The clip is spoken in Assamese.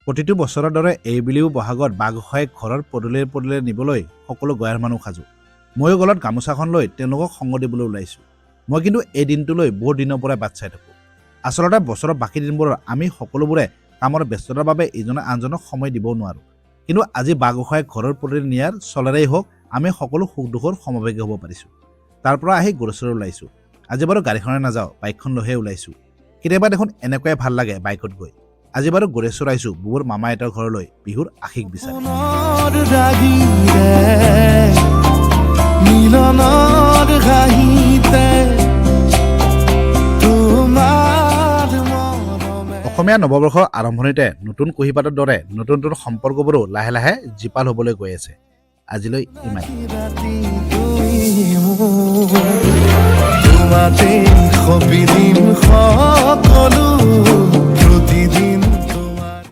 প্ৰতিটো বছৰৰ দৰে এইবুলিও বহাগত বাঘগোসাঁইক ঘৰৰ পদূলিয়ে নিবলৈ সকলো গয়াৰ মানুহ সাজু। ময়ো গলত গামোচাখন লৈ তেওঁলোকক সংগ দিবলৈ ওলাইছোঁ। মই কিন্তু এই দিনটোলৈ বহু দিনৰ পৰাই বাট চাই থাকোঁ। আচলতে বছৰৰ বাকী দিনবোৰত আমি সকলোবোৰে কামৰ ব্যস্ততাৰ বাবে ইজনে আনজনক সময় দিব নোৱাৰোঁ। কিন্তু আজি বাঘগোসাঁইক ঘৰৰ পদূলি নিয়াৰ চলেৰেই হওক আমি সকলো সুখ দুখৰ সমবেগী হ'ব পাৰিছোঁ। তাৰ পৰা আহি গোৰেশ্বৰলৈ ওলাইছোঁ। আজি বাৰু গাড়ীখনে নাযাওঁ, বাইকখন লৈহে ওলাইছোঁ। কেতিয়াবা দেখোন এনেকুৱাই ভাল লাগে বাইকত গৈ। আজি বাৰু গোৰেশ্বৰ আহিছোঁ বুবুৰ মামা আইতাৰ ঘৰলৈ বিহুৰ আশীষ বিচাৰি। অসমীয়া নৱবৰ্ষৰ আৰম্ভণিতে নতুন কুঁহিপাতৰ দৰে নতুন নতুন সম্পৰ্কবোৰো লাহে লাহে জীপাল হ'বলৈ গৈ আছে। আজিলৈ ইমান।